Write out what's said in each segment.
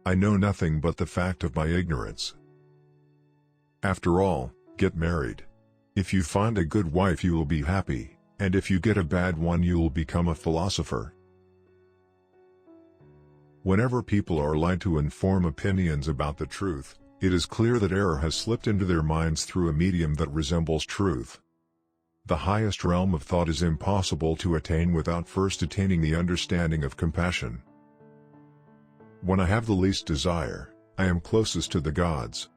I know nothing but the fact of my ignorance. After all, get married. If you find a good wife you will be happy, and if you get a bad one you will become a philosopher. Whenever people are lied to and form opinions about the truth, it is clear that error has slipped into their minds through a medium that resembles truth. The highest realm of thought is impossible to attain without first attaining the understanding of compassion. When I have the least desire, I am closest to the gods.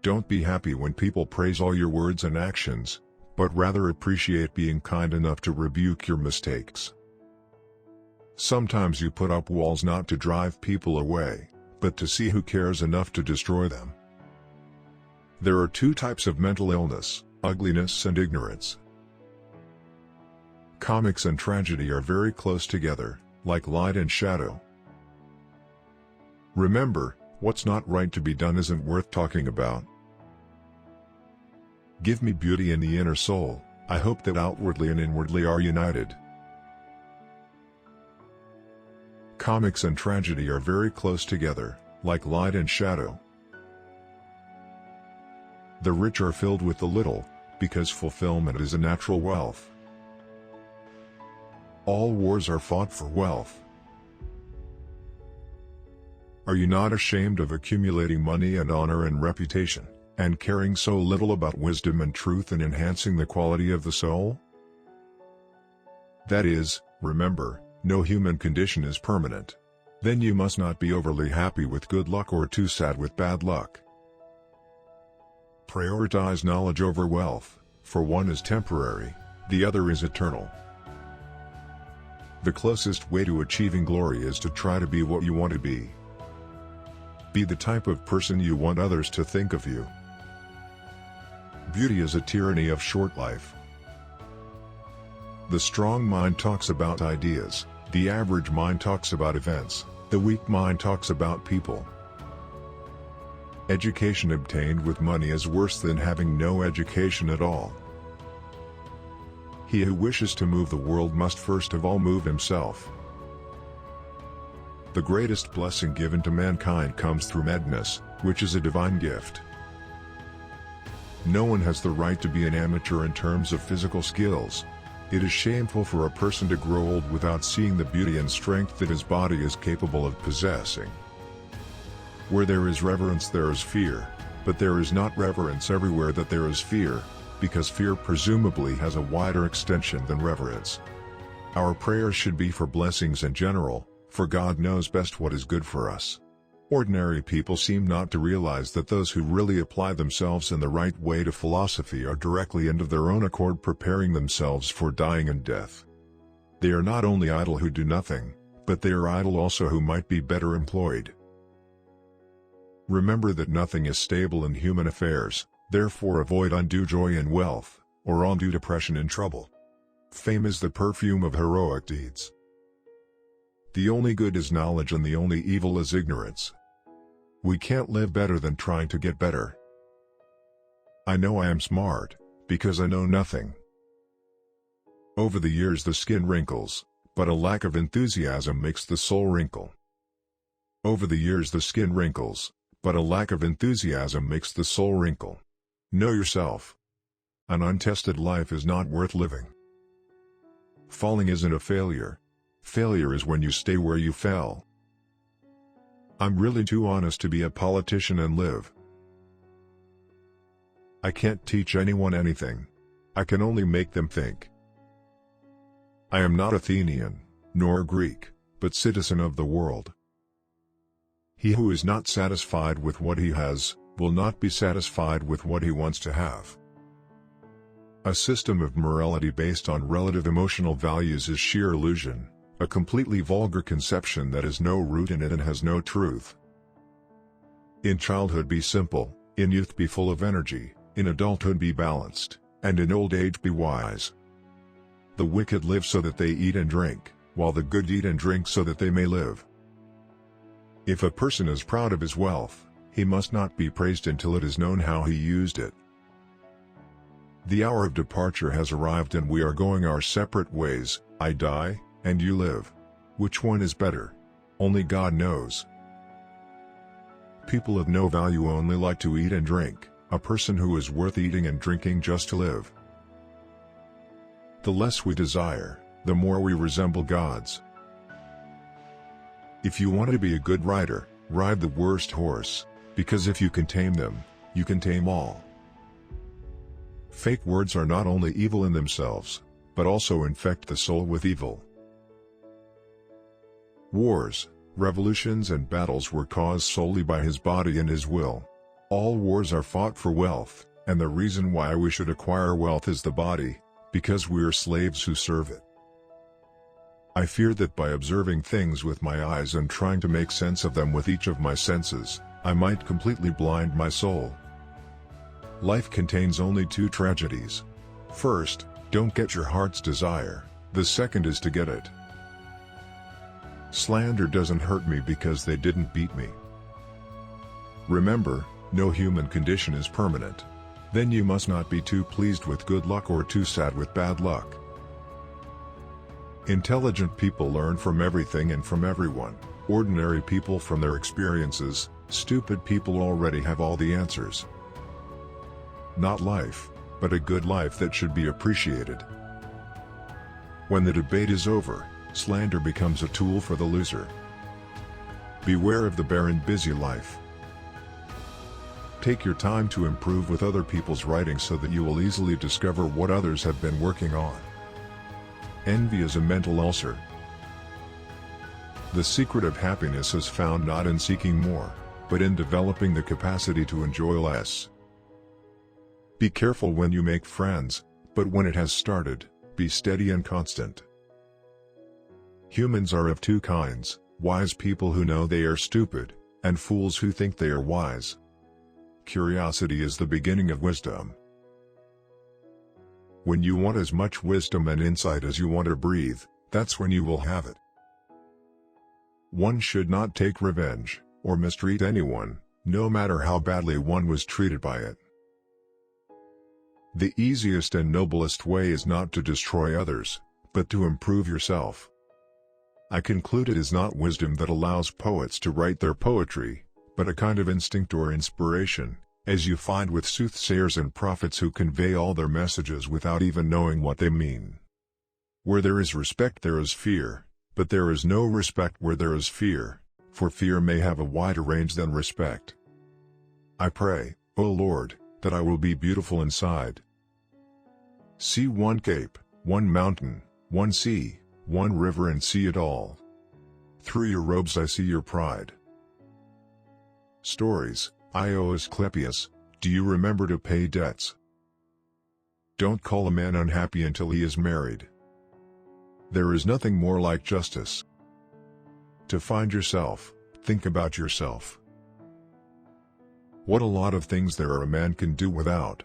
Don't be happy when people praise all your words and actions, but rather appreciate being kind enough to rebuke your mistakes. Sometimes you put up walls not to drive people away, but to see who cares enough to destroy them. There are two types of mental illness: ugliness and ignorance. Comics and tragedy are very close together, like light and shadow. Remember, what's not right to be done isn't worth talking about. Give me beauty in the inner soul, I hope that outwardly and inwardly are united. Comics and tragedy are very close together, like light and shadow. The rich are filled with the little, because fulfillment is a natural wealth. All wars are fought for wealth. Are you not ashamed of accumulating money and honor and reputation, and caring so little about wisdom and truth and enhancing the quality of the soul? That is, remember, no human condition is permanent. Then you must not be overly happy with good luck or too sad with bad luck. Prioritize knowledge over wealth, for one is temporary, the other is eternal. The closest way to achieving glory is to try to be what you want to be. Be the type of person you want others to think of you. Beauty is a tyranny of short life. The strong mind talks about ideas, the average mind talks about events, the weak mind talks about people. Education obtained with money is worse than having no education at all. He who wishes to move the world must first of all move himself. The greatest blessing given to mankind comes through madness, which is a divine gift. No one has the right to be an amateur in terms of physical skills. It is shameful for a person to grow old without seeing the beauty and strength that his body is capable of possessing. Where there is reverence there is fear, but there is not reverence everywhere that there is fear, because fear presumably has a wider extension than reverence. Our prayers should be for blessings in general, for God knows best what is good for us. Ordinary people seem not to realize that those who really apply themselves in the right way to philosophy are directly and of their own accord preparing themselves for dying and death. They are not only idle who do nothing, but they are idle also who might be better employed. Remember that nothing is stable in human affairs, therefore avoid undue joy in wealth, or undue depression in trouble. Fame is the perfume of heroic deeds. The only good is knowledge and the only evil is ignorance. We can't live better than trying to get better. I know I am smart, because I know nothing. Over the years the skin wrinkles, but a lack of enthusiasm makes the soul wrinkle. Over the years the skin wrinkles, but a lack of enthusiasm makes the soul wrinkle. Know yourself. An untested life is not worth living. Falling isn't a failure. Failure is when you stay where you fell. I'm really too honest to be a politician and live. I can't teach anyone anything. I can only make them think. I am not Athenian, nor Greek, but citizen of the world. He who is not satisfied with what he has, will not be satisfied with what he wants to have. A system of morality based on relative emotional values is sheer illusion, a completely vulgar conception that has no root in it and has no truth. In childhood be simple, in youth be full of energy, in adulthood be balanced, and in old age be wise. The wicked live so that they eat and drink, while the good eat and drink so that they may live. If a person is proud of his wealth, he must not be praised until it is known how he used it. The hour of departure has arrived and we are going our separate ways. I die, and you live. Which one is better? Only God knows. People of no value only like to eat and drink, a person who is worth eating and drinking just to live. The less we desire, the more we resemble gods. If you want to be a good rider, ride the worst horse, because if you can tame them, you can tame all. Fake words are not only evil in themselves, but also infect the soul with evil. Wars, revolutions and battles were caused solely by his body and his will. All wars are fought for wealth, and the reason why we should acquire wealth is the body, because we are slaves who serve it. I fear that by observing things with my eyes and trying to make sense of them with each of my senses, I might completely blind my soul. Life contains only two tragedies. First, don't get your heart's desire. The second is to get it. Slander doesn't hurt me because they didn't beat me. Remember, no human condition is permanent. Then you must not be too pleased with good luck or too sad with bad luck. Intelligent people learn from everything and from everyone. Ordinary people from their experiences. Stupid people already have all the answers. Not life, but a good life that should be appreciated. When the debate is over, slander becomes a tool for the loser. Beware of the barren busy life. Take your time to improve with other people's writing so that you will easily discover what others have been working on. Envy is a mental ulcer. The secret of happiness is found not in seeking more, but in developing the capacity to enjoy less. Be careful when you make friends, but when it has started, be steady and constant. Humans are of two kinds, wise people who know they are stupid, and fools who think they are wise. Curiosity is the beginning of wisdom. When you want as much wisdom and insight as you want to breathe, that's when you will have it. One should not take revenge, or mistreat anyone, no matter how badly one was treated by it. The easiest and noblest way is not to destroy others, but to improve yourself. I conclude it is not wisdom that allows poets to write their poetry, but a kind of instinct or inspiration, as you find with soothsayers and prophets who convey all their messages without even knowing what they mean. Where there is respect there is fear, but there is no respect where there is fear, for fear may have a wider range than respect. I pray, O Lord, that I will be beautiful inside. See one cape, one mountain, one sea, one river and see it all. Through your robes I see your pride. Stories. O Asclepius, do you remember to pay debts? Don't call a man unhappy until he is married. There is nothing more like justice. To find yourself, think about yourself. What a lot of things there are a man can do without.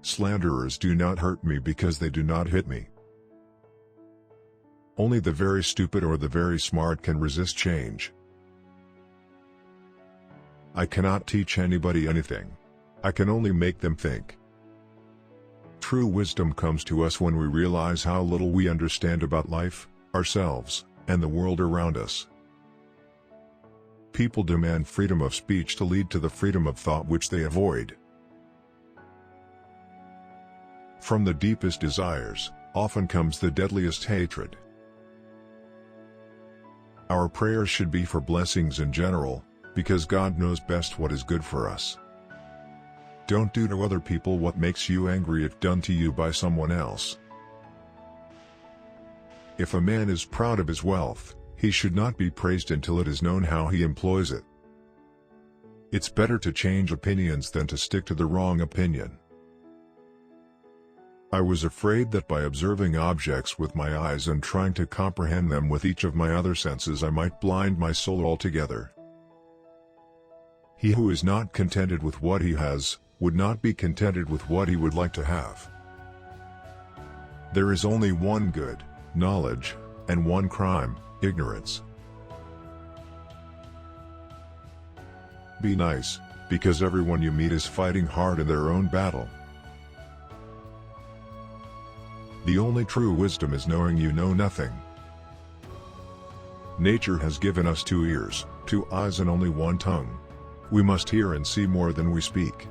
Slanderers do not hurt me because they do not hit me. Only the very stupid or the very smart can resist change. I cannot teach anybody anything. I can only make them think. True wisdom comes to us when we realize how little we understand about life, ourselves, and the world around us. People demand freedom of speech to lead to the freedom of thought which they avoid. From the deepest desires, often comes the deadliest hatred. Our prayers should be for blessings in general, because God knows best what is good for us. Don't do to other people what makes you angry if done to you by someone else. If a man is proud of his wealth, he should not be praised until it is known how he employs it. It's better to change opinions than to stick to the wrong opinion. I was afraid that by observing objects with my eyes and trying to comprehend them with each of my other senses I might blind my soul altogether. He who is not contented with what he has, would not be contented with what he would like to have. There is only one good, knowledge, and one crime, ignorance. Be nice, because everyone you meet is fighting hard in their own battle. The only true wisdom is knowing you know nothing. Nature has given us 2 ears, 2 eyes and only 1 tongue. We must hear and see more than we speak.